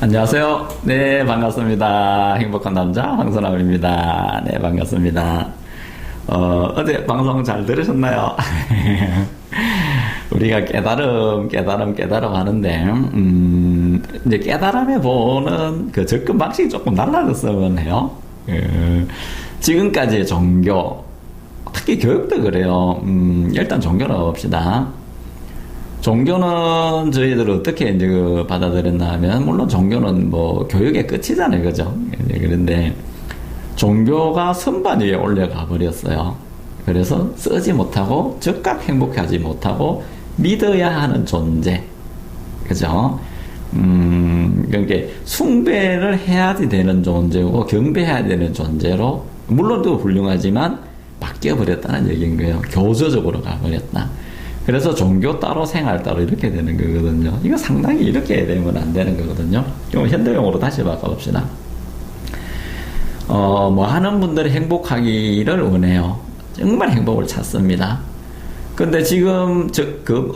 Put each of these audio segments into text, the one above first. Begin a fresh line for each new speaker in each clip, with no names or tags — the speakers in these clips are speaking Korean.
안녕하세요. 네, 반갑습니다. 행복한 남자 황선남입니다. 네, 반갑습니다. 어제 방송 잘 들으셨나요? 우리가 깨달음 하는데, 이제 깨달음에 보는 그 접근 방식이 조금 달라졌으면 해요. 지금까지의 종교, 특히 교육도 그래요. 일단 종교로 봅시다. 종교는 저희들 어떻게 이제 받아들였나 하면, 물론 종교는 뭐 교육의 끝이잖아요. 그죠? 그런데 종교가 선반 위에 올라가 버렸어요. 그래서 쓰지 못하고 즉각 행복하지 못하고 믿어야 하는 존재. 그죠? 그러니까 숭배를 해야지 되는 존재고 경배해야 되는 존재로, 물론 또 훌륭하지만 바뀌어 버렸다는 얘기인 거예요. 교조적으로 가버렸다. 그래서 종교 따로 생활 따로 이렇게 되는 거거든요. 이거 상당히 이렇게 되면 안 되는 거거든요. 좀 현대용어로 다시 바꿔봅시다. 뭐 하는 분들이 행복하기를 원해요. 정말 행복을 찾습니다. 근데 지금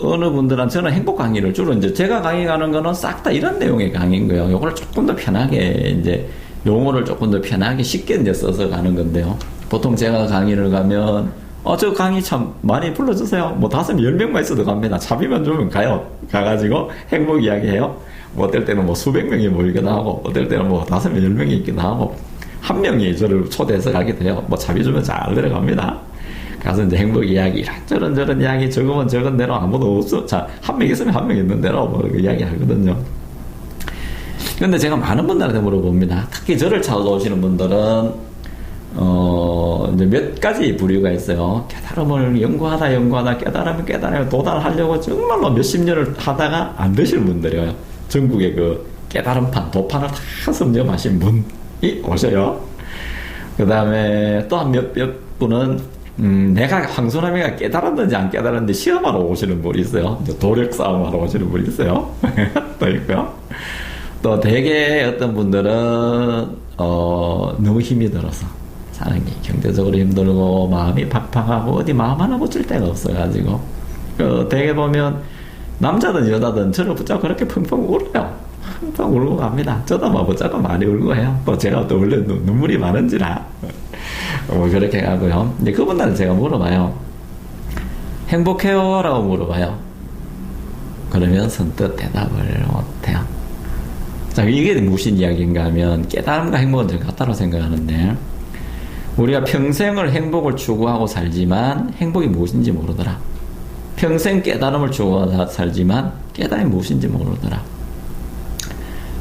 어느 분들은 저는 행복 강의를 주로 이제 제가 강의 가는 거는 싹 다 이런 내용의 강의인 거예요. 요걸 조금 더 편하게 이제 용어를 조금 더 편하게 쉽게 이제 써서 가는 건데요. 보통 제가 강의를 가면 저 강의 참 많이 불러주세요. 뭐 5명, 10명만 있어도 갑니다. 차비만 주면 가요. 가가지고 행복 이야기해요. 뭐 어떨 때는 뭐 수백 명이 모이기도 하고, 어떨 때는 뭐 5명, 10명이 있기도 하고, 한 명이 저를 초대해서 가기도 해요. 뭐 차비 주면 잘 내려갑니다. 가서 이제 행복 이야기, 이런저런 저런 이야기, 적으면 적은 대로 아무도 없어. 자, 한 명 있으면 한 명 있는 대로 뭐 이야기 하거든요. 근데 제가 많은 분들한테 물어봅니다. 특히 저를 찾아오시는 분들은 이제 몇 가지 부류가 있어요. 깨달음을 연구하다 깨달음을 도달하려고 정말로 몇십 년을 하다가 안 되시는 분들이에요. 전국에 그 깨달음판, 도판을 다 섭렵하신 분이 오셔요. 그 다음에 또 한 몇몇 분은 내가 황선남이가 깨달았는지 안 깨달았는지 시험하러 오시는 분이 있어요. 도력 싸움하러 오시는 분이 있어요. 또 있고요. 또 대개 어떤 분들은 너무 힘이 들어서 사는 게 경제적으로 힘들고 마음이 팍팍하고 어디 마음 하나 붙일 데가 없어가지고 대개 보면 남자든 여자든 저를 붙잡고 그렇게 펑펑 울어요. 펑펑 울고 갑니다. 저도 뭐 붙잡고 많이 울고 해요. 또 제가 또 원래 눈물이 많은지라 뭐 그렇게 가고요. 이제 그분들은 제가 물어봐요. 행복해요? 라고 물어봐요. 그러면 선뜻 대답을 못해요. 자, 이게 무슨 이야기인가 하면 깨달음과 행복은 좀 같다고 생각하는데, 우리가 평생을 행복을 추구하고 살지만 행복이 무엇인지 모르더라. 평생 깨달음을 추구하다 살지만 깨달음이 무엇인지 모르더라.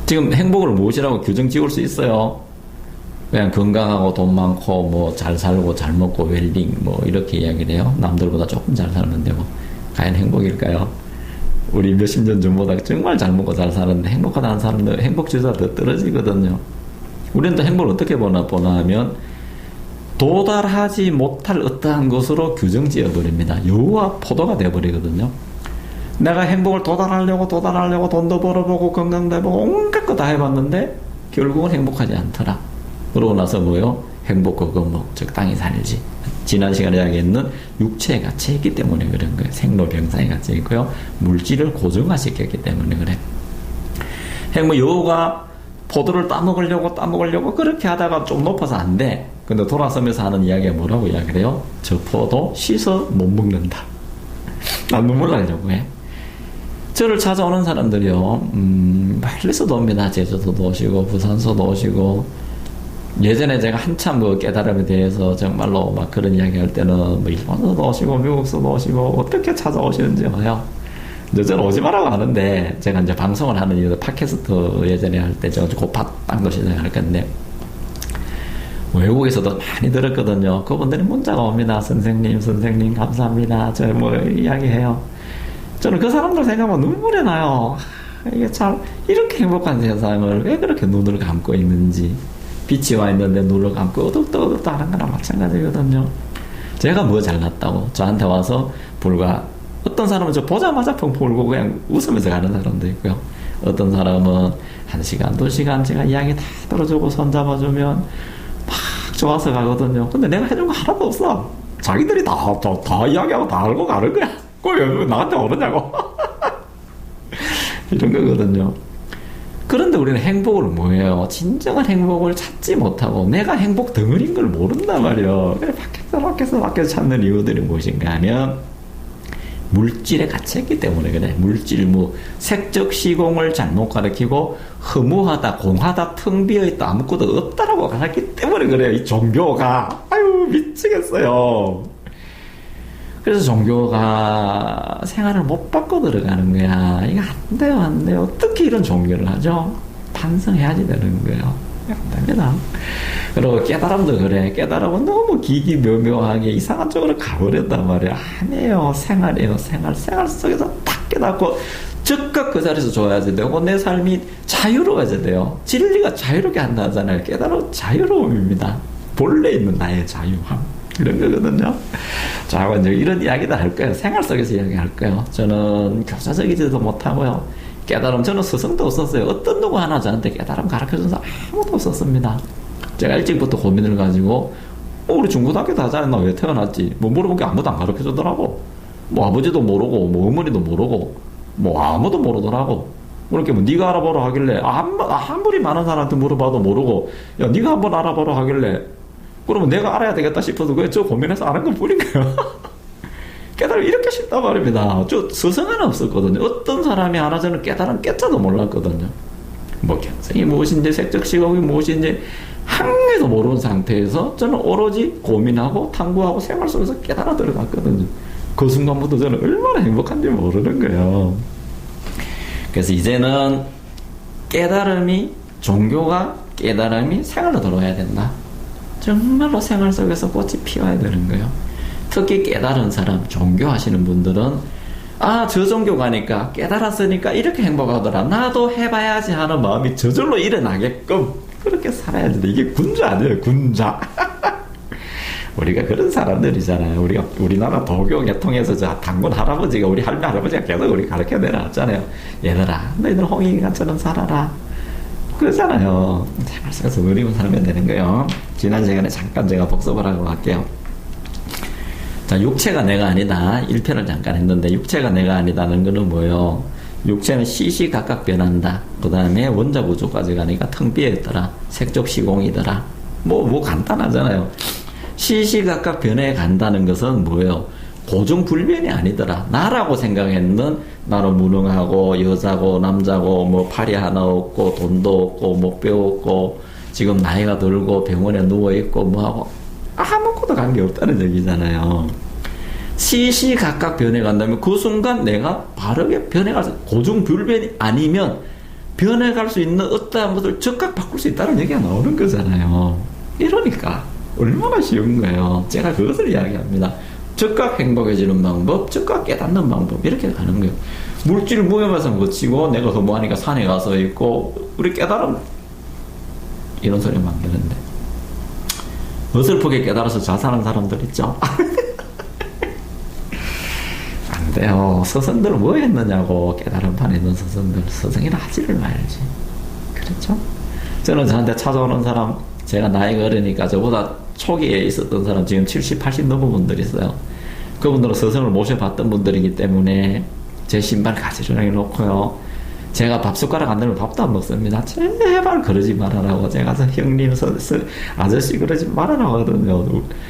지금 행복을 무엇이라고 규정 지을 수 있어요? 그냥 건강하고 돈 많고 뭐 잘 살고 잘 먹고 웰빙 뭐 이렇게 이야기를 해요. 남들보다 조금 잘 살면 되고. 과연 행복일까요? 우리 몇십 년 전보다 정말 잘 먹고 잘 사는데 행복하다는 사람들 행복지수가 더 떨어지거든요. 우리는 또 행복을 어떻게 보나 하면 도달하지 못할 어떠한 것으로 규정 지어버립니다. 여우와 포도가 되어버리거든요. 내가 행복을 도달하려고 돈도 벌어보고 건강도 해보고 온갖 거 다 해봤는데 결국은 행복하지 않더라. 그러고 나서 뭐요? 행복과 건복, 적당히 살지. 지난 시간에 이야기했는 육체에 갇혀있기 때문에 그런 거예요. 생로병사에 갇혀있고요. 물질을 고정화시켰기 때문에 그래. 행복, 여우가 포도를 따먹으려고 그렇게 하다가 좀 높아서 안 돼. 근데 돌아서면서 하는 이야기가 뭐라고 이야기를 해요? 저 포도 씻어 못 먹는다. 난 눈물 나려고 해. 저를 찾아오는 사람들이요, 멀리서도 옵니다. 제주도도 오시고 부산서도 오시고. 예전에 제가 한참 그 깨달음에 대해서 정말로 막 그런 이야기 할 때는 뭐 일본서도 오시고 미국서도 오시고 어떻게 찾아오시는지 해요. 저는 오지 말라고 하는데, 제가 이제 방송을 하는 이유도 팟캐스트 예전에 할 때 저 고팟 땅도 시작할 건데, 외국에서도 많이 들었거든요. 그분들이 문자가 옵니다. 선생님 감사합니다. 저 뭐 이야기해요. 저는 그 사람들 생각하면 눈물이 나요. 이게 참 이렇게 행복한 세상을 왜 그렇게 눈을 감고 있는지. 빛이 와 있는데 눈을 감고 어둡다 하는 거랑 마찬가지거든요. 제가 뭐 잘났다고 저한테 와서 불과, 어떤 사람은 저 보자마자 펑펑 울고 그냥 웃으면서 가는 사람도 있고요. 어떤 사람은 1시간, 2시간 제가 이야기 다 들어주고 손잡아주면 막 좋아서 가거든요. 근데 내가 해준 거 하나도 없어. 자기들이 다 이야기하고 다 알고 가는 거야. 그걸 왜 나한테 오느냐고. 이런 거거든요. 그런데 우리는 행복을 뭐예요? 진정한 행복을 찾지 못하고 내가 행복 덩어리인 걸 모른단 말이에요. 그래 밖에서 찾는 이유들이 무엇인가 하면 물질에 갇혀있기 때문에 그래. 물질, 색적 시공을 잘못 가르치고 허무하다, 공하다, 텅 비어있다, 아무것도 없다라고 가르쳤기 때문에 그래요. 이 종교가. 아유, 미치겠어요. 그래서 종교가 생활을 못 바꿔 들어가는 거야. 이거 안 돼요, 안 돼요. 어떻게 이런 종교를 하죠? 반성해야지 되는 거예요. 안 됩니다. 그리고 깨달음도 그래. 깨달음은 너무 기기묘묘하게 이상한 쪽으로 가버렸단 말이야. 아니에요. 생활이에요. 생활 속에서 딱 깨닫고 즉각 그 자리에서 좋아야지 되고 내 삶이 자유로워져야 돼요. 진리가 자유롭게 한다잖아요. 깨달음 자유로움입니다. 본래 있는 나의 자유함. 이런 거거든요. 자, 이제 이런 이야기도 할 거예요. 생활 속에서 이야기할 거예요. 저는 교사적이지도 못하고요. 깨달음, 저는 스승도 없었어요. 어떤 누구 하나 저한테 깨달음 가르쳐준 사람 아무도 없었습니다. 제가 일찍부터 고민을 가지고, 우리 중고등학교 다잖아. 나 왜 태어났지? 물어본 게 아무도 안 가르쳐주더라고. 아버지도 모르고, 어머니도 모르고, 아무도 모르더라고. 그렇게 네가 알아보라 하길래, 아무리 많은 사람한테 물어봐도 모르고, 야, 네가 한번 알아보라 하길래, 그러면 내가 알아야 되겠다 싶어서 그래 저 고민해서 아는 건 뿐인 거예요. 깨달음 이렇게 쉽단 말입니다. 저 스승 하나 없었거든요. 어떤 사람이 하나 저는 깨달음 깨자도 몰랐거든요. 경성이 무엇인지 색적 시각이 무엇인지 한 개도 모르는 상태에서 저는 오로지 고민하고 탐구하고 생활 속에서 깨달아 들어갔거든요. 그 순간부터 저는 얼마나 행복한지 모르는 거예요. 그래서 이제는 종교가 깨달음이 생활로 들어와야 된다. 정말로 생활 속에서 꽃이 피어야 되는 거예요. 특히 깨달은 사람, 종교하시는 분들은 저 종교 가니까 깨달았으니까 이렇게 행복하더라. 나도 해봐야지 하는 마음이 저절로 일어나게끔 그렇게 살아야 된다. 이게 군자 아니에요, 군자. 우리가 그런 사람들이잖아요. 우리나라 도교 계통에서 단군 할아버지가 우리 할매 할아버지가 계속 우리 가르쳐 내려왔잖아요. 얘들아, 너희들 홍익인간처럼 살아라. 그러잖아요. 생활 속에서 누리고 살면 되는 거예요. 지난 시간에 잠깐 제가 복습을 하고 갈게요. 자, 육체가 내가 아니다. 1편을 잠깐 했는데 육체가 내가 아니다는 거는 뭐예요? 육체는 시시각각 변한다. 그 다음에 원자 구조까지 가니까 텅 비어있더라. 색적 시공이더라. 간단하잖아요. 시시각각 변해 간다는 것은 뭐예요? 고정불변이 아니더라. 나라고 생각했는 나는 무능하고 여자고 남자고 팔이 하나 없고 돈도 없고 뼈 없고 지금 나이가 들고 병원에 누워있고 하고 아무것도 관계없다는 얘기잖아요. 시시각각 변해간다면 그 순간 내가 바르게 변해갈 수, 고정불변이 아니면 변해갈 수 있는 어떠한 것을 즉각 바꿀 수 있다는 얘기가 나오는 거잖아요. 이러니까 얼마나 쉬운 거예요. 제가 그것을 이야기합니다. 즉각 행복해지는 방법, 즉각 깨닫는 방법, 이렇게 가는 거예요. 물질 무효에서 거치고 내가 허무하니까 산에 가서 있고 우리 깨달음 이런 소리 만드는데 어설프게 깨달아서 자살한 사람들 있죠. 안 돼요. 스승들 뭐 했느냐고. 깨달음판에 있는 스승이라 하지를 말지. 그렇죠? 저는 저한테 찾아오는 사람, 제가 나이가 어리니까 저보다 초기에 있었던 사람 지금 70, 80 넘은 분들이 있어요. 그분들은 스승을 모셔봤던 분들이기 때문에 제 신발 가지런하게 놓고요. 제가 밥 숟가락 안 들면 밥도 안 먹습니다. 제발 그러지 말아라고. 제가 형님, 아저씨 그러지 말아라고 하거든요.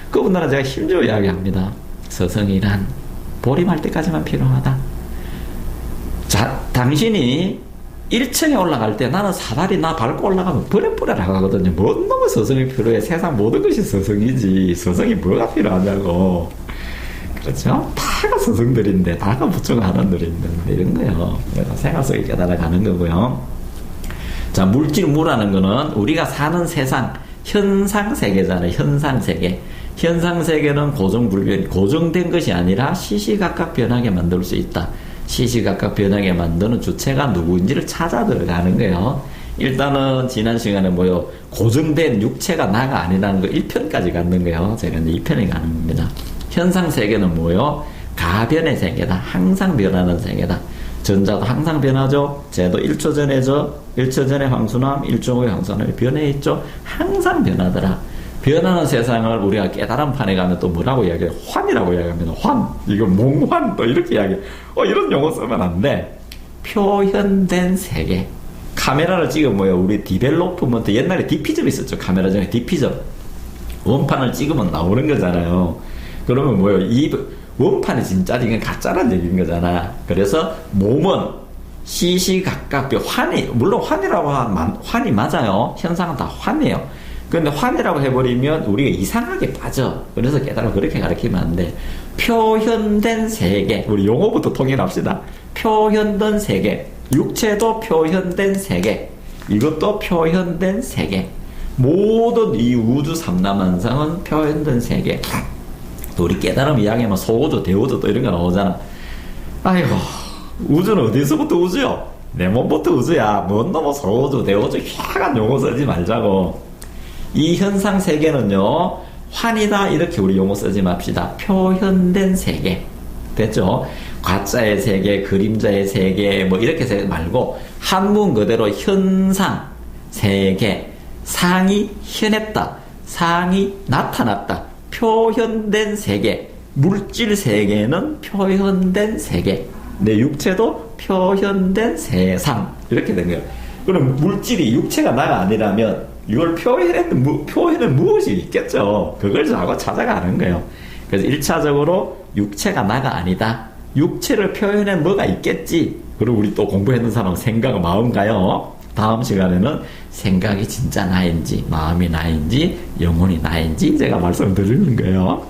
그분들은 제가 힘주어 이야기합니다. 스승이란 보림할 때까지만 필요하다. 자, 당신이 1층에 올라갈 때 나는 사다리 나 밟고 올라가면 버려버려라고 하거든요. 뭔 놈의 스승이 필요해. 세상 모든 것이 스승이지. 스승이 뭐가 필요하냐고. 그렇죠? 다가 스승들인데, 다가 부처하는들이 있는데, 이런 거예요. 그래서 생활 속에 깨달아가는 거고요. 자, 물질무라는 거는 우리가 사는 세상, 현상세계잖아요. 현상세계. 현상세계는 고정된 것이 아니라 시시각각 변하게 만들 수 있다. 시시각각 변하게 만드는 주체가 누구인지를 찾아 들어가는 거예요. 일단은 지난 시간에 고정된 육체가 나가 아니라는 거 1편까지 갖는 거예요. 제가 이제 2편에 가는 겁니다. 현상세계는 뭐예요? 가변의 세계다. 항상 변하는 세계다. 전자도 항상 변하죠. 재도 1초 전에죠. 1초 전에 황순함, 1초 후에 황순함이 변해있죠. 항상 변하더라. 변하는 세상을 우리가 깨달음판에 가면 또 뭐라고 이야기해요? 환이라고 이야기합니다. 환. 이거 몽환. 또 이렇게 이야기해요. 이런 용어 쓰면 안 돼. 표현된 세계. 카메라를 찍으면 뭐예요? 우리 디벨로프먼트 옛날에 디피점 있었죠. 카메라 전에 디피점. 원판을 찍으면 나오는 거잖아요. 그러면 뭐예요? 이 원판이 진짜지 이건 가짜란 얘기인 거잖아. 그래서 몸은 시시각각 환희, 물론 환이라고 하면 환이 맞아요. 현상은 다 환이에요. 근데 환이라고 해버리면 우리가 이상하게 빠져. 그래서 깨달으면 그렇게 가르치면 안 돼. 표현된 세계, 우리 용어부터 통일합시다. 표현된 세계, 육체도 표현된 세계, 이것도 표현된 세계. 모든 이 우주 삼라만상은 표현된 세계. 또 우리 깨달음 이야기하면 소우주, 대우주 또 이런 거 나오잖아. 아이고, 우주는 어디서부터 우주요? 내 몸부터 우주야. 뭔 놈의 소우주, 대우주 희한한 용어 쓰지 말자고. 이 현상 세계는요, 환이다 이렇게 우리 용어 쓰지 맙시다. 표현된 세계. 됐죠? 가짜의 세계, 그림자의 세계 뭐 이렇게 세계 말고 한문 그대로 현상 세계, 상이 현했다, 상이 나타났다, 표현된 세계, 물질 세계는 표현된 세계, 내 육체도 표현된 세상 이렇게 된 거예요. 그럼 물질이 육체가 나가 아니라면 이걸 표현은 무엇이 있겠죠? 그걸 자꾸 찾아가는 거예요. 그래서 1차적으로 육체가 나가 아니다. 육체를 표현해 뭐가 있겠지. 그리고 우리 또 공부했는 사람은 생각, 마음가요. 다음 시간에는 생각이 진짜 나인지, 마음이 나인지, 영혼이 나인지 제가 말씀드리는 거예요.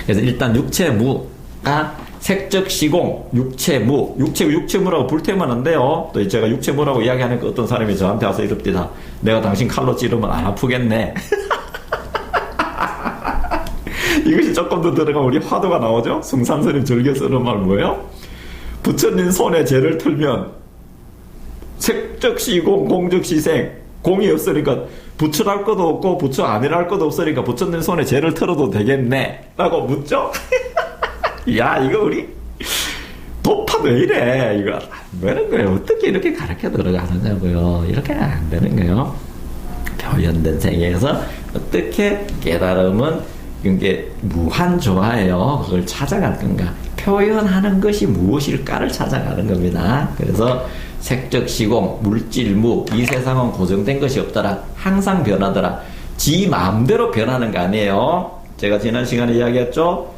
그래서 일단 육체무가 색적 시공, 육체무, 육체무라고 불태우면 안 돼요. 또 제가 육체무라고 이야기하니까 어떤 사람이 저한테 와서 이럽니다. 내가 당신 칼로 찌르면 안 아프겠네. 이것이 조금 더 들어가면 우리 화두가 나오죠? 숭산스님 즐겨 쓰는 말 뭐예요? 부처님 손에 죄를 틀면 색적 시공, 공적 시생, 공이 없으니까 부처랄 것도 없고 부처 아니랄 것도 없으니까 부처님 손에 죄를 틀어도 되겠네 라고 묻죠? 야, 이거 우리 도파 왜 이래? 이거 안 되는 거예요. 어떻게 이렇게 가르쳐 들어가느냐고요. 이렇게 안 되는 거예요. 표현된 세계에서 어떻게 깨달음은 이게 무한조화예요. 그걸 찾아갈 건가? 표현하는 것이 무엇일까를 찾아가는 겁니다. 그래서 색적 시공, 물질무, 이 세상은 고정된 것이 없더라. 항상 변하더라. 지 마음대로 변하는 거 아니에요. 제가 지난 시간에 이야기했죠.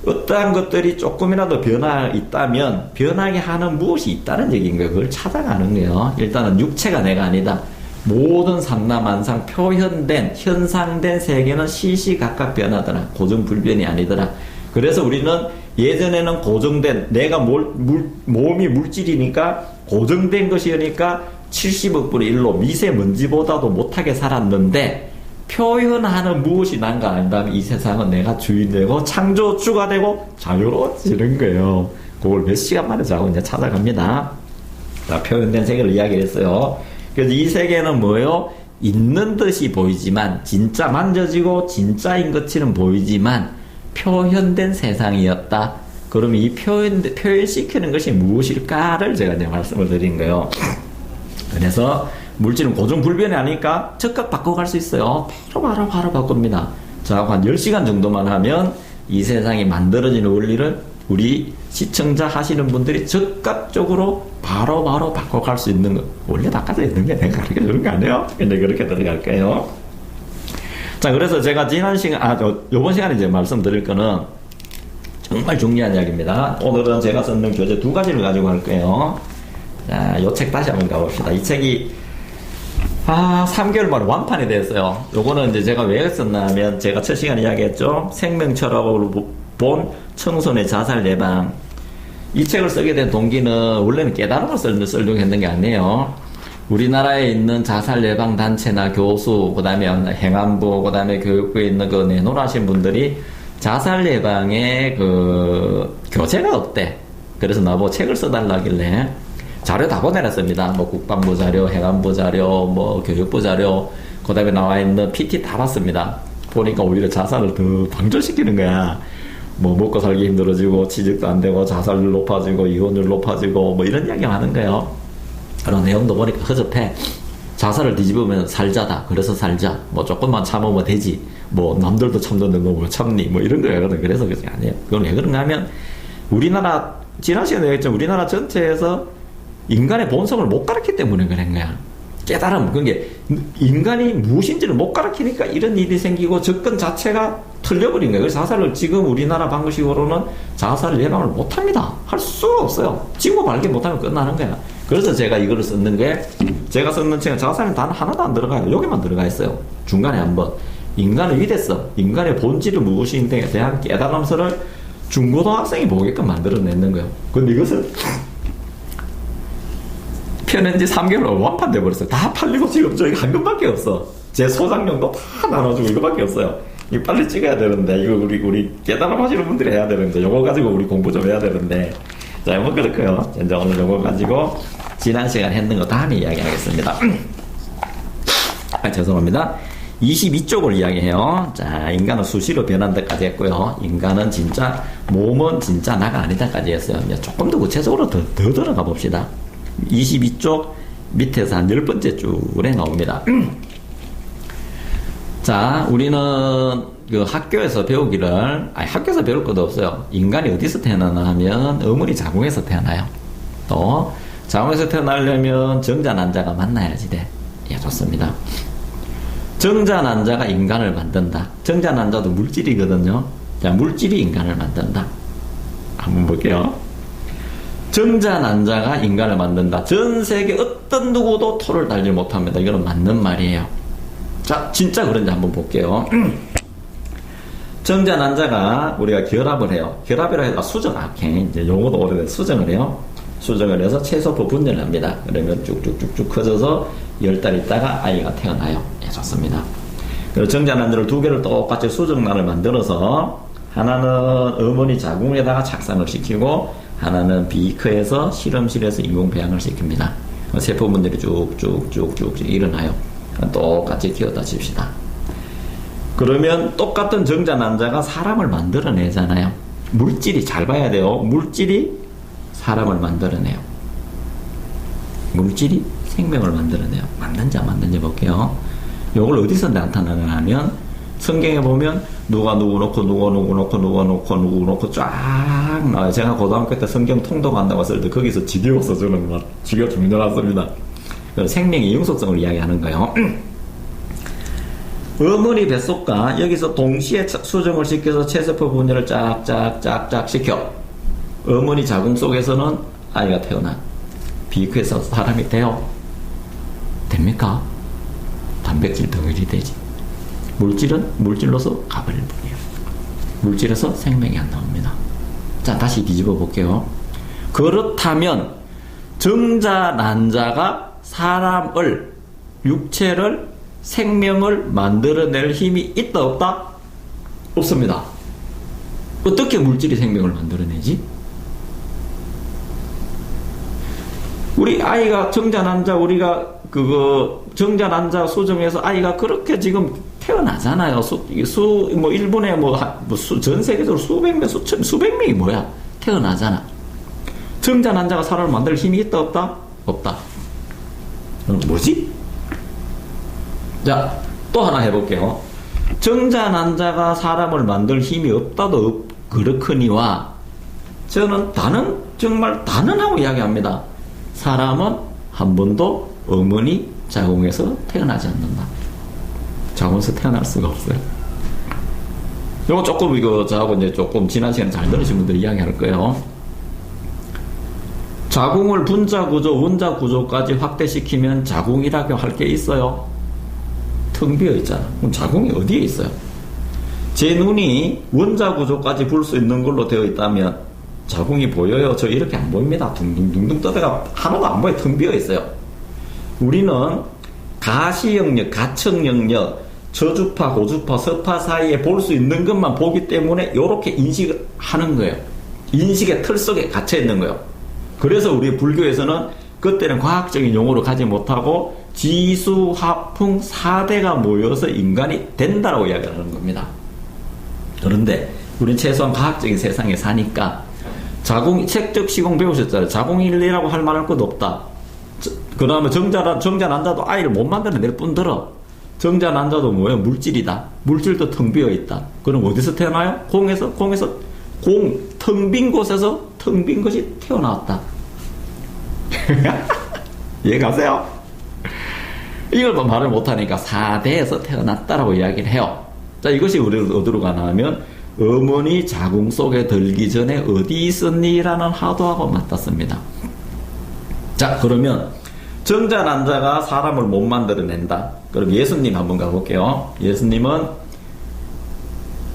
어떠한 것들이 조금이라도 변화 있다면 변하게 하는 무엇이 있다는 얘기인 거예요. 그걸 찾아가는 거예요. 일단은 육체가 내가 아니다. 모든 삼라만상 표현된 현상된 세계는 시시각각 변하더라. 고정불변이 아니더라. 그래서 우리는 예전에는 고정된 내가 몸이 물질이니까 고정된 것이니까 70억 분의 1로 미세먼지보다도 못하게 살았는데 표현하는 무엇이 난가 안다면 이 세상은 내가 주인되고 창조주가 되고 자유로워지는 거예요. 그걸 몇 시간 만에 자고 이제 찾아갑니다. 자, 표현된 세계를 이야기했어요. 그래서 이 세계는 뭐예요? 있는 듯이 보이지만 진짜 만져지고 진짜인 것처럼 보이지만 표현된 세상이었다. 그러면 이 표현시키는 것이 무엇일까를 제가 이제 말씀을 드린 거예요. 그래서 물질은 고정불변이 아니니까 즉각 바꿔갈 수 있어요. 바로 바꿉니다. 자, 한 10시간 정도만 하면 이 세상이 만들어지는 원리를 우리 시청자 하시는 분들이 즉각적으로 바로 바꿔갈 수 있는 거. 원래 바꿔져 있는 게 내가 가르쳐 주는 거 아니에요? 근데 그렇게 들어갈게요. 자, 그래서 제가 지난 시간, 요번 시간에 이제 말씀드릴 거는 정말 중요한 이야기입니다. 오늘은 제가 썼는 교재 2가지를 가지고 할 거예요. 자, 요 책 다시 한번 가봅시다. 이 책이 3개월 만에 완판이 됐어요. 요거는 이제 제가 왜 썼나 하면 제가 첫 시간에 이야기했죠. 생명철학으로 본 청소년의 자살 예방. 이 책을 쓰게 된 동기는 원래는 깨달음을 쓰려고 했는 게 아니에요. 우리나라에 있는 자살 예방 단체나 교수, 그 다음에 행안부, 그 다음에 교육부에 있는 그 내노라하신 분들이 자살 예방에 그 교재가 없대. 그래서 나보고 책을 써달라길래 자료 다 보내놨습니다. 뭐 국방부 자료, 행안부 자료, 뭐 교육부 자료, 그 다음에 나와 있는 PT 다 봤습니다. 보니까 오히려 자살을 더 방조시키는 거야. 뭐 먹고 살기 힘들어지고 취직도 안 되고 자살률 높아지고 이혼율 높아지고 뭐 이런 이야기 하는 거예요. 그런 내용도 보니까 허접해. 자살을 뒤집으면 살자다. 그래서 살자. 뭐 조금만 참으면 되지. 뭐 남들도 참는데 너 뭐 참니? 뭐 이런 거거든. 그래서 아니에요. 그건 왜 그런가 하면 우리나라 지난 시간에 얘기했죠. 우리나라 전체에서 인간의 본성을 못 가르치기 때문에 그런 거야. 깨달음, 그게 인간이 무엇인지를 못 가르치니까 이런 일이 생기고 접근 자체가 틀려버린 거예요. 그래서 자살을 지금 우리나라 방식으로는 자살을 예방을 못합니다. 할 수가 없어요. 징후 발견 못하면 끝나는 거야. 그래서 제가 이거를 썼는 게, 제가 썼는 책은 자살은 단 하나도 안 들어가요. 여기만 들어가 있어요. 중간에 한번 인간의 위대성, 인간의 본질은 무엇인지에 대한 깨달음서를 중고등학생이 보게끔 만들어내는 거예요. 근데 이것은 펴낸 지 3개월 완판돼 버렸어요. 다 팔리고 지금 저희가 한 권밖에 없어. 제 소장용도 다 나눠주고 이거밖에 없어요. 이거 빨리 찍어야 되는데, 이거 우리 깨달음 하시는 분들이 해야 되는데, 요거 가지고 우리 공부 좀 해야 되는데. 자, 뭐 그렇고요. 이제 오늘 요거 가지고 지난 시간에 했는 거 다음에 이야기하겠습니다. 죄송합니다. 22쪽을 이야기해요. 자, 인간은 수시로 변한다까지 했고요. 인간은 진짜, 몸은 진짜 나가 아니다까지 했어요. 이제 조금 더 구체적으로 더 들어가 봅시다. 22쪽 밑에서 한 10번째 줄에 나옵니다. 자, 우리는 그 학교에서 배우기를, 학교에서 배울 것도 없어요. 인간이 어디서 태어나나 하면 어머니 자궁에서 태어나요. 또 자궁에서 태어나려면 정자 난자가 만나야지 돼. 예, 좋습니다. 정자 난자가 인간을 만든다. 정자 난자도 물질이거든요. 자, 물질이 인간을 만든다. 한번 볼게요. 정자 난자가 인간을 만든다. 전 세계 어떤 누구도 토를 달지 못합니다. 이거는 맞는 말이에요. 자, 진짜 그런지 한번 볼게요. 정자 난자가 우리가 결합을 해요. 결합이라 해서 수정, 이제 용어도 오래된 수정을 해요. 수정을 해서 체소포 분열을 합니다. 그러면 쭉쭉쭉쭉 커져서 10달 있다가 아이가 태어나요. 예, 좋습니다. 그리고 정자 난자를 두 개를 똑같이 수정란을 만들어서 하나는 어머니 자궁에다가 착상을 시키고 하나는 비크에서 실험실에서 인공배양을 시킵니다. 세포 분들이 쭉쭉쭉쭉 일어나요. 똑같이 키웠다 칩시다. 그러면 똑같은 정자 난자가 사람을 만들어내잖아요. 물질이, 잘 봐야 돼요. 물질이 사람을 만들어내요. 물질이 생명을 만들어내요. 맞는지 안 맞는지 볼게요. 이걸 어디서 나타나냐 하면 성경에 보면 누가 누구 놓고 누가 누구 놓고 누가 놓고 누구 놓고 쫙 나와요. 제가 고등학교 때 성경 통독한다고 했을 때 거기서 지겨워서 저는 막 지겨 죽는 났습니다. 생명의 영속성을 이야기하는 거예요. 어머니 뱃속과 여기서 동시에 수정을 시켜서 체세포 분열을 쫙쫙쫙쫙 시켜. 어머니 자궁 속에서는 아이가 태어나. 비크에서 사람이 돼요. 됩니까? 단백질 덩어리 되지. 물질은 물질로서 가버릴 뿐이에요. 물질에서 생명이 안 나옵니다. 자, 다시 뒤집어 볼게요. 그렇다면 정자 난자가 사람을, 육체를, 생명을 만들어낼 힘이 있다 없다? 없습니다. 어떻게 물질이 생명을 만들어내지? 우리 아이가 정자 난자, 우리가 정자 난자 수정해서 아이가 그렇게 지금 태어나잖아요. 일본에 전 세계적으로 수백 명이 뭐야? 태어나잖아. 정자 난자가 사람을 만들 힘이 있다 없다? 없다. 뭐지? 자, 또 하나 해볼게요. 정자 난자가 사람을 만들 힘이 없다도 그렇거니와 저는 정말 단언하고 이야기합니다. 사람은 한 번도 어머니 자궁에서 태어나지 않는다. 자궁에서 태어날 수가 없어요. 이거 조금 저하고 이제 조금 지난 시간에 잘 들으신 분들이 이야기할 거예요. 자궁을 분자 구조, 원자 구조까지 확대시키면 자궁이라고 할 게 있어요? 텅 비어 있잖아. 그럼 자궁이 어디에 있어요? 제 눈이 원자 구조까지 볼 수 있는 걸로 되어 있다면 자궁이 보여요? 저 이렇게 안 보입니다. 둥둥둥둥 떠다가 하나도 안 보여. 텅 비어 있어요. 우리는 가시 영역, 가청 영역, 저주파, 고주파, 서파 사이에 볼 수 있는 것만 보기 때문에 이렇게 인식을 하는 거예요. 인식의 틀 속에 갇혀 있는 거예요. 그래서 우리 불교에서는 그때는 과학적인 용어로 가지 못하고 지수, 화풍, 4대가 모여서 인간이 된다라고 이야기하는 겁니다. 그런데 우리는 최소한 과학적인 세상에 사니까 책적 시공 배우셨잖아요. 자궁일리라고 할 만할 것도 없다. 그 다음에 정자 난자도 아이를 못 만들어낼 뿐더러 정자 난자도 뭐예요? 물질이다. 물질도 텅 비어 있다. 그럼 어디서 태어나요? 텅 빈 곳에서 텅 빈 것이 태어나왔다. 이해가세요? 이걸 말을 못하니까 4대에서 태어났다라고 이야기를 해요. 자, 이것이 우리를 어디로 가나 하면 어머니 자궁 속에 들기 전에 어디 있었니? 라는 화두하고 맞닿습니다. 자, 그러면 정자 난자가 사람을 못 만들어낸다. 그럼 예수님 한번 가볼게요. 예수님은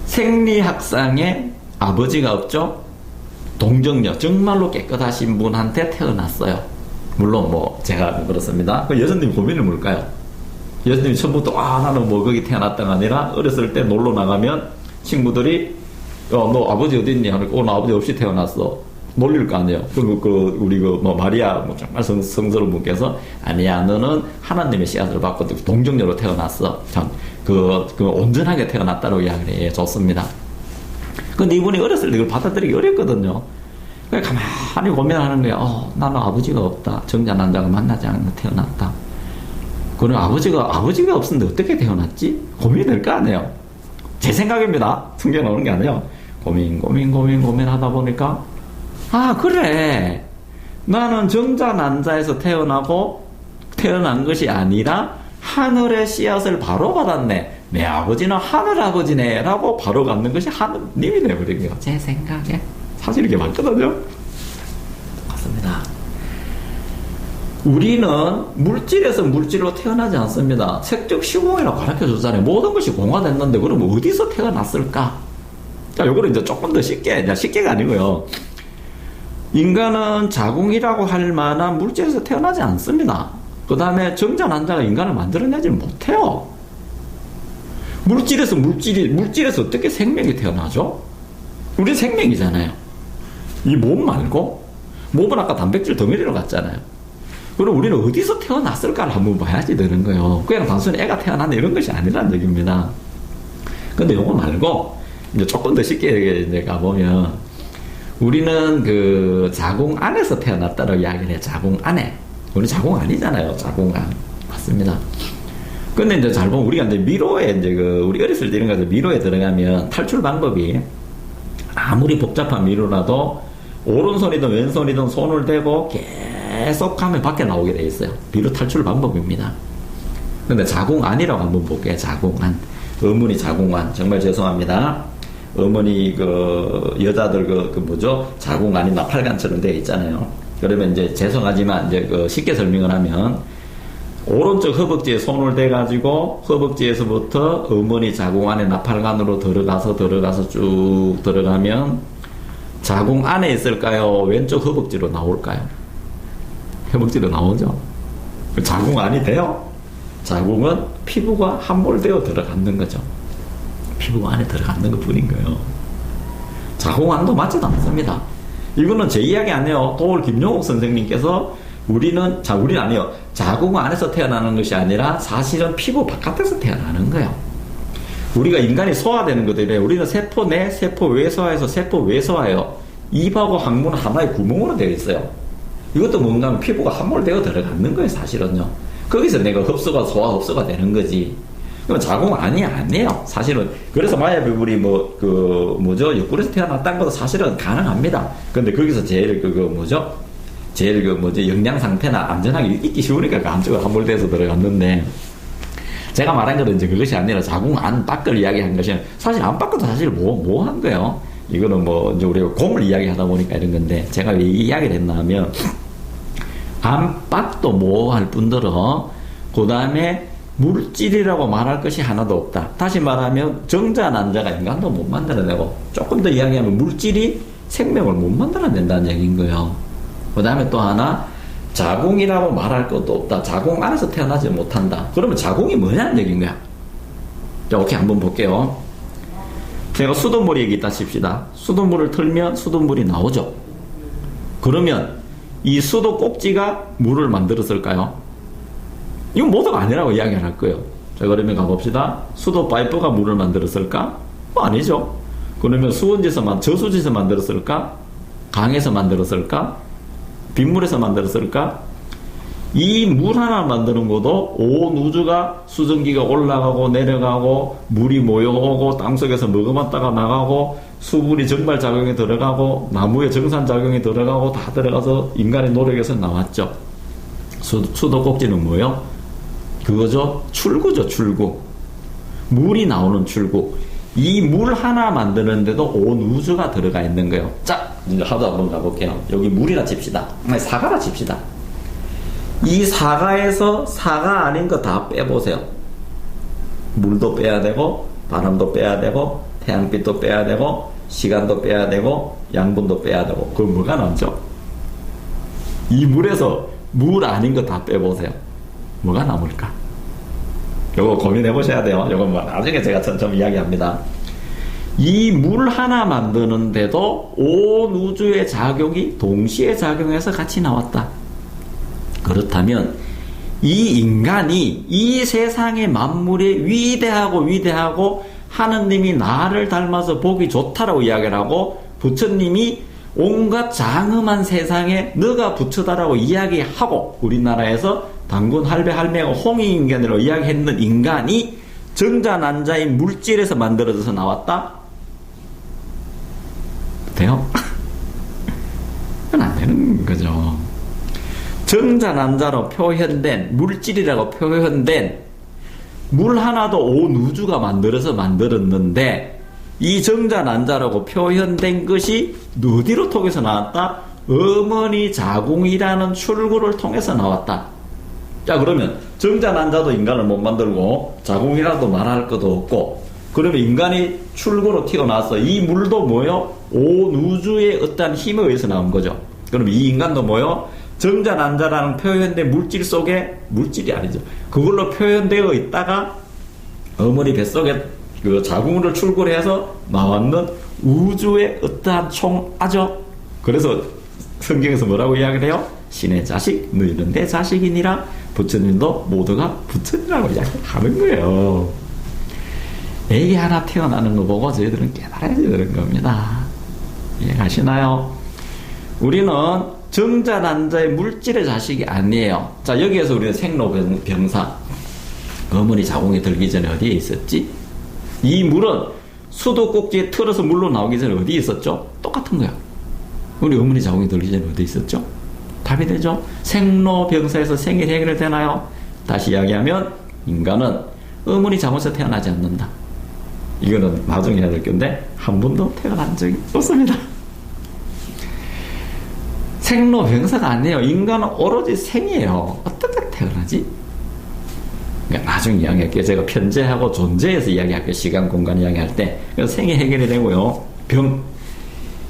생리학상에 아버지가 없죠? 동정녀, 정말로 깨끗하신 분한테 태어났어요. 물론 뭐 제가 그렇습니다. 예수님 고민은 뭘까요? 예수님이 처음부터 나는 뭐 거기 태어났다가 아니라 어렸을 때 놀러 나가면 친구들이 너 아버지 어디 있니? 하니까 나 아버지 없이 태어났어. 놀릴 거 아니에요. 우리 마리아 정말 성스러운 분께서 아니야, 너는 하나님의 씨앗을 받고 동정녀로 태어났어. 참 온전하게 태어났다고 이야기를 해 줬습니다. 근데 이분이 어렸을 때 이걸 받아들이기 어렵거든요. 그냥 가만히 고민하는 거예요. 나는 아버지가 없다. 정자 난자가 만나지 않아 태어났다. 그럼 아버지가 없었는데 어떻게 태어났지? 고민이 될 거 아니에요. 제 생각입니다. 성경 나오는 게 아니에요. 고민하다 보니까 그래. 나는 정자 난자에서 태어난 것이 아니라 하늘의 씨앗을 바로 받았네. 내 아버지는 하늘 아버지네. 라고 바로 갖는 것이 하느님이 되어버린 거예요. 제 생각에. 사실 이게 맞거든요. 맞습니다. 우리는 물질에서 물질로 태어나지 않습니다. 색적 시공이라고 가르쳐 줬잖아요. 모든 것이 공화됐는데 그럼 어디서 태어났을까? 자, 요거를 이제 조금 더 쉽게가 아니고요. 인간은 자궁이라고 할 만한 물질에서 태어나지 않습니다. 그 다음에 정자 난자가 인간을 만들어내지 못해요. 물질에서 어떻게 생명이 태어나죠? 우리 생명이잖아요. 이 몸 말고, 몸은 아까 단백질 덩어리로 갔잖아요. 그럼 우리는 어디서 태어났을까를 한번 봐야지 되는 거예요. 그냥 단순히 애가 태어났네 이런 것이 아니라는 얘기입니다. 근데 요거 말고, 이제 조금 더 쉽게 이제 가보면, 우리는 그 자궁 안에서 태어났다고 이야기를 해요. 자궁 안에. 우리 자궁 아니잖아요. 자궁 안. 맞습니다. 근데 이제 잘 보면 우리가 이제 미로에 우리 어렸을 때 이런 거 미로에 들어가면 탈출 방법이 아무리 복잡한 미로라도 오른손이든 왼손이든 손을 대고 계속 하면 밖에 나오게 돼 있어요. 미로 탈출 방법입니다. 근데 자궁 안이라고 한번 볼게요. 자궁 안. 어머니 자궁 안. 정말 죄송합니다. 어머니 여자들 자궁 안이 나팔관처럼 되어 있잖아요. 그러면 이제 죄송하지만 이제 쉽게 설명을 하면 오른쪽 허벅지에 손을 대가지고 허벅지에서부터 어머니 자궁 안에 나팔관으로 들어가서 쭉 들어가면 자궁 안에 있을까요? 왼쪽 허벅지로 나올까요? 허벅지로 나오죠? 자궁 안이 돼요? 자궁은 피부가 함몰되어 들어가는 거죠. 피부가 안에 들어가는 것 뿐인 거예요. 자궁 안도 맞지도 않습니다. 이거는 제 이야기 아니에요. 도올 김용옥 선생님께서 우리는 아니에요. 자궁 안에서 태어나는 것이 아니라 사실은 피부 바깥에서 태어나는 거예요. 우리가 인간이 소화되는 것들이에요. 우리는 세포 내, 세포 외 소화해서 세포 외 소화해요. 입하고 항문 하나의 구멍으로 되어 있어요. 이것도 뭔가 하면 피부가 함몰되어 들어가는 거예요, 사실은요. 거기서 내가 소화 흡수가 되는 거지. 그럼 자궁 아니에요. 사실은. 그래서 마야비불이 옆구리에서 태어났다는 것도 사실은 가능합니다. 근데 거기서 제일 영양 상태나 안전하게 있기 쉬우니까 그 안쪽으로 함몰돼서 들어갔는데, 제가 말한 거는 이제 그것이 아니라 자궁 안 밖을 이야기한 것이 사실 안 밖도 사실 뭐 한 거예요. 이거는 이제 우리가 곰을 이야기하다 보니까 이런 건데, 제가 왜 이 이야기를 했나 하면, 안 밖도 뭐 할 뿐더러, 그 다음에 물질이라고 말할 것이 하나도 없다. 다시 말하면 정자 난자가 인간도 못 만들어내고, 조금 더 이야기하면 물질이 생명을 못 만들어낸다는 얘기인 거예요. 그 다음에 또 하나, 자궁이라고 말할 것도 없다. 자궁 안에서 태어나지 못한다. 그러면 자궁이 뭐냐는 얘기인 거야. 자, 오케이, 한번 볼게요. 제가 수돗물 얘기 있다 칩시다. 수돗물을 틀면 수돗물이 나오죠. 그러면 이 수도 꼭지가 물을 만들었을까요? 이건 모두가 아니라고 이야기를 할 거예요. 자, 그러면 가봅시다. 수도 파이프가 물을 만들었을까? 아니죠. 그러면 저수지에서 만들었을까? 강에서 만들었을까? 빗물에서 만들었을까? 이 물 하나 만드는 것도 온 우주가 수증기가 올라가고 내려가고 물이 모여오고 땅속에서 머금었다가 나가고 수분이 정발작용에 들어가고 나무의 정산작용이 들어가고 다 들어가서 인간의 노력에서 나왔죠. 수도꼭지는 뭐예요? 그거죠? 출구죠, 출구. 물이 나오는 출구. 이 물 하나 만드는데도 온 우주가 들어가 있는 거예요. 자, 이제 하도 한번 가볼게요. 여기 물이라 칩시다. 아니, 사과라 칩시다. 이 사과에서 사과 아닌 거 다 빼보세요. 물도 빼야 되고, 바람도 빼야 되고, 태양빛도 빼야 되고, 시간도 빼야 되고, 양분도 빼야 되고. 그럼 뭐가 남죠? 이 물에서 물 아닌 거 다 빼보세요. 뭐가 남을까? 요거 고민해 보셔야 돼요. 요거 뭐 나중에 제가 천천히 이야기합니다. 이 물 하나 만드는데도 온 우주의 작용이 동시에 작용해서 같이 나왔다. 그렇다면 이 인간이 이 세상의 만물에 위대하고 하느님이 나를 닮아서 보기 좋다라고 이야기를 하고 부처님이 온갖 장엄한 세상에 너가 부처다라고 이야기하고 우리나라에서 당군 할배 할매가 홍익인간으로 이야기했는 인간이 정자난자인 물질에서 만들어져서 나왔다? 돼요? 그건 안 되는 거죠. 정자난자로 표현된 물질이라고 표현된 물 하나도 온 우주가 만들어서 만들었는데 이 정자난자라고 표현된 것이 어디로 통해서 나왔다? 어머니 자궁이라는 출구를 통해서 나왔다. 자, 그러면 정자난자도 인간을 못 만들고 자궁이라도 말할 것도 없고 그러면 인간이 출구로 튀어나와서 이 물도 뭐요? 온 우주의 어떠한 힘에 의해서 나온 거죠. 그럼 이 인간도 뭐요? 정자난자라는 표현된 물질 속에 물질이 아니죠. 그걸로 표현되어 있다가 어머니 뱃속에 그 자궁을 출구를 해서 나왔는 우주의 어떠한 총아죠. 그래서 성경에서 뭐라고 이야기를 해요? 신의 자식, 너희는 내 자식이니라. 부처님도 모두가 부처님이라고 이야기하는 거예요. 애기 하나 태어나는 거 보고 저희들은 깨달아야 되는 겁니다. 이해가시나요? 우리는 정자난자의 물질의 자식이 아니에요. 자, 여기에서 우리는 생로병사, 어머니 자궁에 들기 전에 어디에 있었지? 이 물은 수도꼭지에 틀어서 물로 나오기 전에 어디에 있었죠? 똑같은 거야. 우리 어머니 자궁에 들기 전에 어디에 있었죠? 답이 되죠? 생로병사에서 생일 해결이 되나요? 다시 이야기하면 인간은 어머니 자궁에서 태어나지 않는다. 이거는 나중에 해야 될 건데 한 번도 태어난 적이 없습니다. 생로병사가 아니에요. 인간은 오로지 생이에요. 어떻게 태어나지? 그러니까 나중에 이야기할게요. 제가 편재하고 존재에서 이야기할게요. 시간, 공간 이야기할 때. 그래서 생이 해결이 되고요. 병.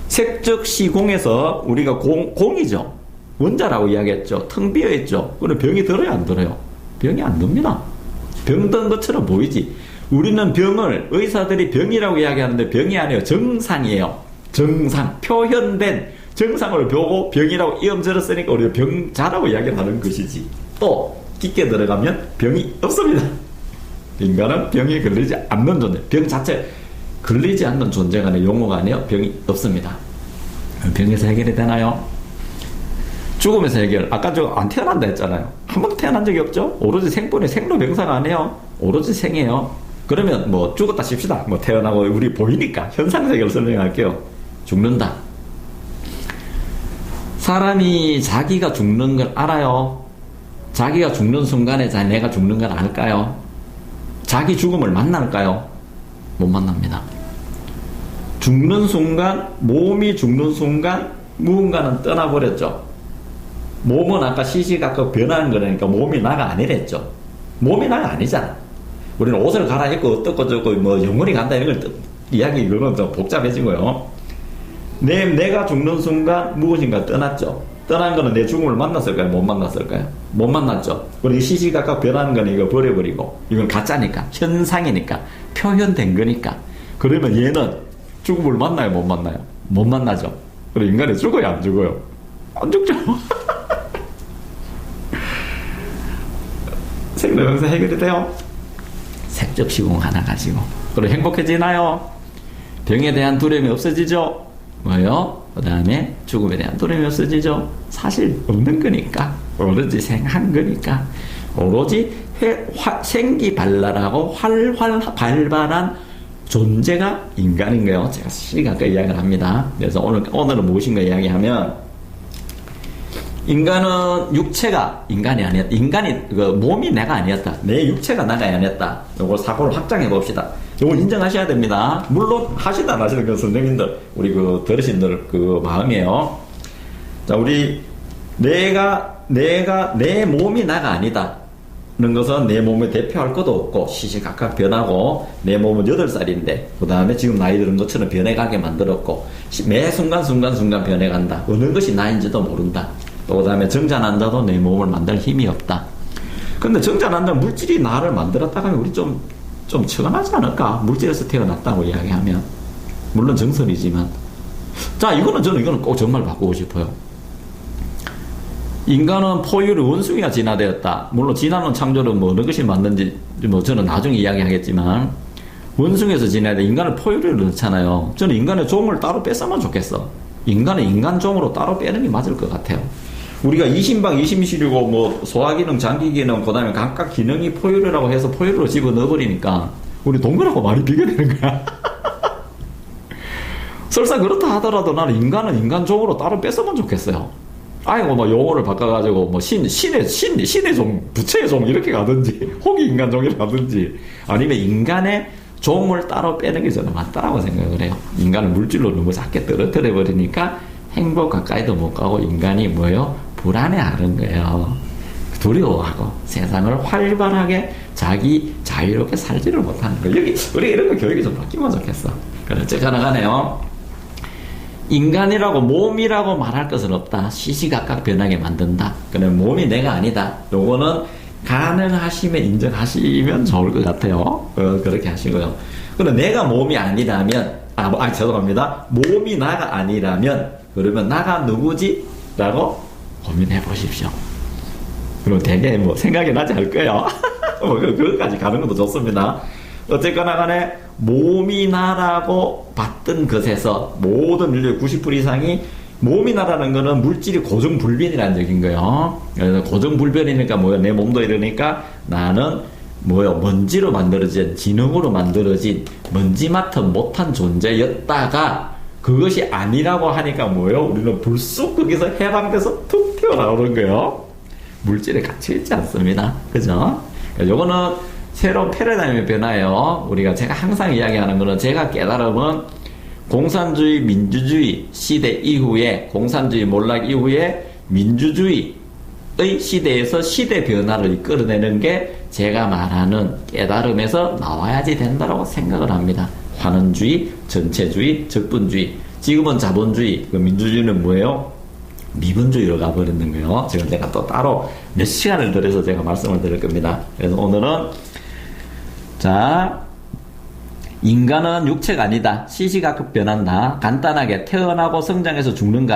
색적 시공에서 우리가 공이죠. 원자라고 이야기했죠. 텅 비어있죠. 그럼 병이 들어요, 안 들어요? 병이 안 듭니다. 병든 것처럼 보이지. 우리는 병을 의사들이 병이라고 이야기하는데 병이 아니에요. 정상이에요. 정상. 표현된 정상을 보고 병이라고 이음절었으니까 우리가 병자라고 이야기를 하는 것이지. 또 깊게 들어가면 병이 없습니다. 인간은 병에 걸리지 않는 존재. 병 자체 걸리지 않는 존재가 아니라 용어가 아니에요. 병이 없습니다. 병에서 해결이 되나요? 죽음에서 해결. 아까 저 안 태어난다 했잖아요. 한 번도 태어난 적이 없죠? 오로지 생뿐이 생로병사가 아니에요. 오로지 생이에요. 그러면 뭐 죽었다 칩시다. 뭐 태어나고 우리 보이니까 현상세계를 설명할게요. 죽는다. 사람이 자기가 죽는 걸 알아요? 자기가 죽는 순간에 내가 죽는 걸 알까요? 자기 죽음을 만날까요? 못 만납니다. 죽는 순간, 몸이 죽는 순간 무언가는 떠나버렸죠. 몸은 아까 시시각각 변하는 거니까 몸이 나가 아니랬죠. 몸이 나가 아니잖아. 우리는 옷을 갈아입고 어떻고 저쩌고 뭐 영혼이 간다 이런 걸 이야기 이거는 좀 복잡해진 거예요. 내가 죽는 순간 무엇인가 떠났죠. 떠난 거는 내 죽음을 만났을까요? 못 만났을까요? 못 만났죠. 그리고 시시각각 변하는 거는 이거 버려버리고 이건 가짜니까 현상이니까 표현된 거니까. 그러면 얘는 죽음을 만나요? 못 만나요? 못 만나죠. 그리고 인간이 죽어요? 안 죽어요? 안 죽죠. 생로병사 해결이 돼요. 색적 시공 하나 가지고. 그리고 행복해지나요? 병에 대한 두려움이 없어지죠. 뭐요? 그 다음에 죽음에 대한 두려움이 없어지죠. 사실 없는 거니까. 오로지 생한 거니까. 오로지 생기발랄하고 활활 발발한 존재가 인간인 거예요. 제가 시간 그 이야기를 합니다. 그래서 오늘은 무엇인가 이야기하면, 인간은 육체가 인간이 아니었다. 몸이 내가 아니었다. 내 육체가 나가 아니었다. 요걸 사고를 확장해 봅시다. 요걸 인정하셔야 됩니다. 물론 하시다 안 하시는 건 선생님들, 우리 들으신 그 마음이에요. 자, 내가 내 몸이 나가 아니다. 는 것은 내 몸을 대표할 것도 없고 시시각각 변하고, 내 몸은 8살인데 그 다음에 지금 나이 들은 것처럼 변해가게 만들었고, 매 순간 변해간다. 어느 것이 나인지도 모른다. 또 그 다음에 정자난자도 내 몸을 만들 힘이 없다. 근데 정자난자 물질이 나를 만들었다 하면 우리 좀 처간하지 않을까? 물질에서 태어났다고 이야기하면. 물론 정설이지만. 자, 저는 꼭 정말 바꾸고 싶어요. 인간은 포유류 원숭이가 진화되었다. 물론 진화론 창조는 어느 것이 맞는지 저는 나중에 이야기하겠지만, 원숭이에서 진화돼 인간을 포유류로 넣잖아요. 저는 인간의 종을 따로 뺐으면 좋겠어. 인간은 인간종으로 따로 빼는 게 맞을 것 같아요. 우리가 이심방 이심실이고 소화기능, 장기기능, 그 다음에 각각 기능이 포유류라고 해서 포유류로 집어넣어버리니까 우리 동물하고 말이 비교되는 거야. 설사 그렇다 하더라도 나는 인간은 인간종으로 따로 뺐으면 좋겠어요. 아이고 용어를 바꿔가지고 신의 종, 부처의 종 이렇게 가든지, 호기 인간종이라 가든지, 아니면 인간의 종을 따로 빼는 게 저는 맞다라고 생각을 해요. 인간은 물질로 너무 작게 떨어뜨려 버리니까 행복 가까이도 못 가고 인간이 불안해하는 거예요. 두려워하고 세상을 활발하게 자기 자유롭게 살지를 못하는 거예요. 우리 이런 거 교육이 좀 바뀌면 좋겠어. 그래, 어쨌거나 간에요. 인간이라고 몸이라고 말할 것은 없다. 시시각각 변하게 만든다. 그러면 몸이 내가 아니다. 요거는 가능하시면 인정하시면 좋을 것 같아요. 그렇게 하시고요. 그럼 내가 몸이 아니라면, 죄송합니다. 몸이 나가 아니라면, 그러면 나가 누구지? 라고 고민해 보십시오. 그럼 되게 생각이 나지 않을 거예요. 그거까지 가는 것도 좋습니다. 어쨌거나 간에 몸이 나라고 봤던 것에서 모든 인류의 90% 이상이 몸이 나라는 거는 물질이 고정불변이라는 얘기인 거예요. 그래서 고정불변이니까 내 몸도 이러니까 나는 먼지로 만들어진, 지능으로 만들어진 먼지 맡은 못한 존재였다가 그것이 아니라고 하니까 우리는 불쑥 거기서 해방돼서 툭 튀어나오는 거예요. 물질에 갇혀있지 않습니다. 그죠? 요거는 새로운 패러다임의 변화예요. 제가 항상 이야기하는 거는, 제가 깨달음은 공산주의, 민주주의 시대 이후에, 공산주의 몰락 이후에 민주주의의 시대에서 시대 변화를 이끌어내는 게 제가 말하는 깨달음에서 나와야지 된다고 생각을 합니다. 환원주의, 전체주의, 적분주의. 지금은 자본주의, 민주주의는 뭐예요? 미분주의로 가버리는 거예요. 지금 제가 또 따로 몇 시간을 들여서 제가 말씀을 드릴 겁니다. 그래서 오늘은, 자, 인간은 육체가 아니다. 시시각각 변한다. 간단하게 태어나고 성장해서 죽는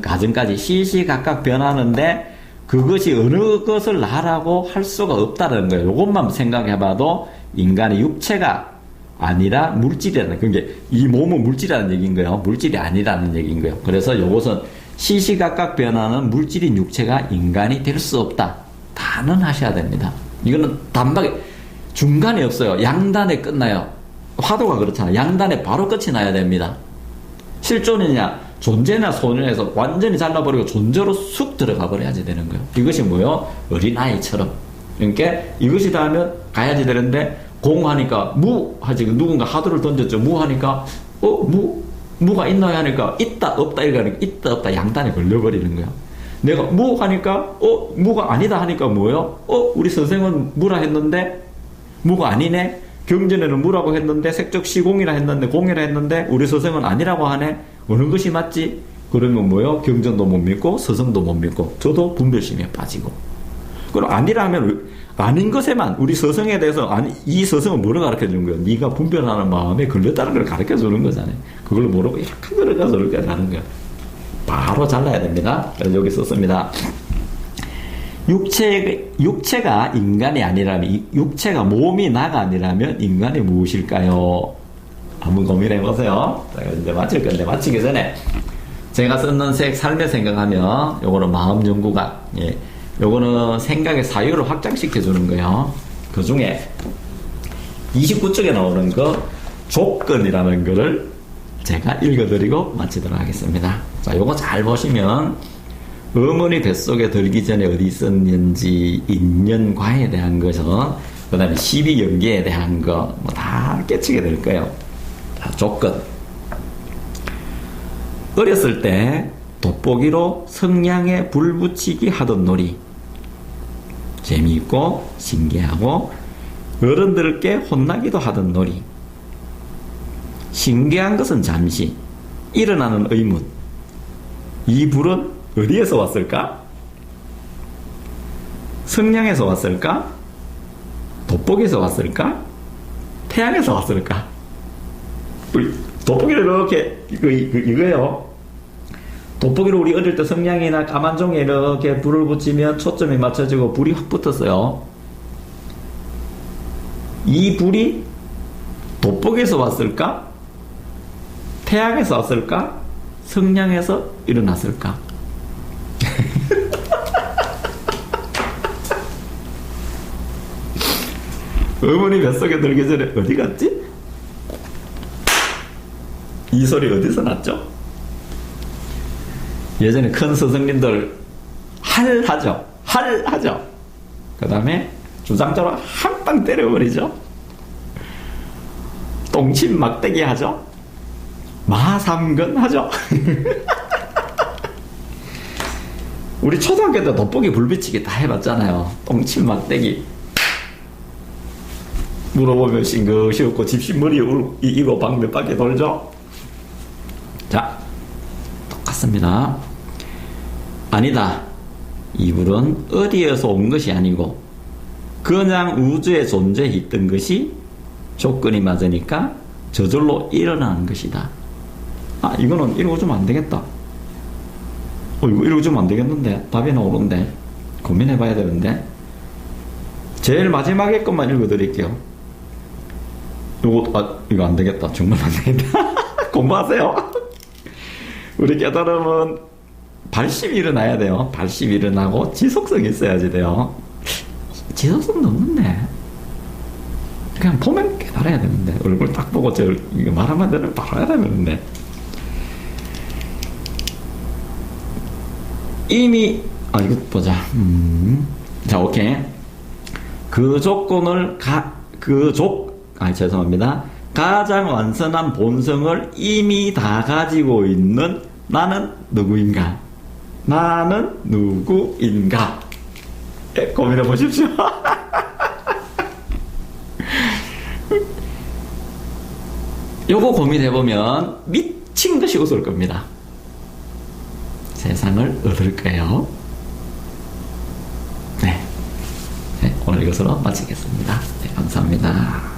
과정까지 시시각각 변하는데, 그것이 어느 것을 나라고 할 수가 없다는 거예요. 이것만 생각해봐도 인간의 육체가 아니라 물질이라는, 그게 이 몸은 물질이라는 얘기인 거예요. 물질이 아니라는 얘기인 거예요. 그래서 이것은 시시각각 변하는 물질인 육체가 인간이 될 수 없다. 단언하셔야 됩니다. 이거는 단박에 중간이 없어요. 양단에 끝나요. 화두가 그렇잖아요. 양단에 바로 끝이 나야 됩니다. 실존이냐 존재나 소년에서 완전히 잘라버리고 존재로 쑥 들어가 버려야지 되는 거예요. 이것이 뭐예요? 어린아이처럼. 그러니까 이것이 다 하면 가야지 되는데, 공하니까 무 하지. 누군가 하두를 던졌죠. 무 하니까 무가 있나요? 하니까 있다 없다 이러니까 있다 없다 양단에 걸려버리는 거야. 내가 무 하니까 무가 아니다 하니까 뭐예요? 우리 선생은 무라 했는데 무가 아니네. 경전에는 무라고 했는데 색적 시공이라 했는데 공이라 했는데 우리 선생은 아니라고 하네. 어느 것이 맞지? 그러면 뭐예요? 경전도 못 믿고 서성도 못 믿고 저도 분별심에 빠지고. 그럼 아니라 하면 아닌 것에만, 우리 서성에 대해서 이 서성은 뭐를 가르쳐 주는 거예요? 네가 분별하는 마음에 걸렸다는 걸 가르쳐 주는 거잖아요. 그걸 모르고 이렇게 들어가서 이렇게 하는 거예요. 바로 잘라야 됩니다. 그래서 여기 썼습니다. 육체가 인간이 아니라면, 육체가 몸이 나가 아니라면 인간이 무엇일까요? 한번 고민해 보세요. 이제 마칠 건데, 마치기 전에 제가 썼는 책 삶의 생각하면, 요거는 마음 연구가, 요거는 생각의 사유를 확장시켜 주는 거예요. 그 중에 29쪽에 나오는 거, 조건이라는 거를 제가 읽어드리고 마치도록 하겠습니다. 자, 요거 잘 보시면 어머니 뱃속에 들기 전에 어디 있었는지 인연과에 대한 것은 그 다음에 12연계에 대한 거 뭐 다 깨치게 될 거예요. 자, 조건. 어렸을 때 돋보기로 성냥에 불 붙이기 하던 놀이. 재미있고 신기하고 어른들께 혼나기도 하던 놀이. 신기한 것은 잠시 일어나는 의문. 이 불은 어디에서 왔을까? 성냥에서 왔을까? 돋보기에서 왔을까? 태양에서 왔을까? 돋보기를 이렇게 이거예요. 돋보기로 우리 어릴 때 성냥이나 까만 종이에 이렇게 불을 붙이면 초점이 맞춰지고 불이 확 붙었어요. 이 불이 돋보기에서 왔을까? 태양에서 왔을까? 성냥에서 일어났을까? 어머니 뱃속에 들기 전에 어디 갔지? 이 소리 어디서 났죠? 예전에 큰 스승님들 하죠. 그 다음에 주장자로 한 방 때려버리죠. 똥침 막대기 하죠. 마삼근 하죠. 우리 초등학교 때 돋보기 불비치기 다 해봤잖아요. 똥침 막대기 물어보면 싱긋이 없고 집신머리 이거 방 몇 바퀴 돌죠. 자, 똑같습니다. 아니다. 이 불은 어디에서 온 것이 아니고 그냥 우주에 존재했던 것이 조건이 맞으니까 저절로 일어나는 것이다. 아, 이거는 읽어주면 안 되겠다. 이거 읽어주면 안 되겠는데 답이 나오는데 고민해 봐야 되는데 제일 마지막에 것만 읽어드릴게요. 이거 안 되겠다. 정말 안 되겠다. 공부하세요. 우리 깨달음은 발심이 일어나야 돼요. 발심이 일어나고 지속성이 있어야지 돼요. 지속성도 없는데 그냥 보면 깨달아야 되는데 얼굴 딱 보고 이거 말하면 되는 바로 해야 되는데 이미 이거 보자. 자, 오케이. 그 조건을 죄송합니다. 가장 완전한 본성을 이미 다 가지고 있는 나는 누구인가? 나는 누구인가? 고민해 보십시오. 요거 고민해보면 미친 듯이 웃을 겁니다. 세상을 얻을 거예요. 네. 오늘 이것으로 마치겠습니다. 네, 감사합니다.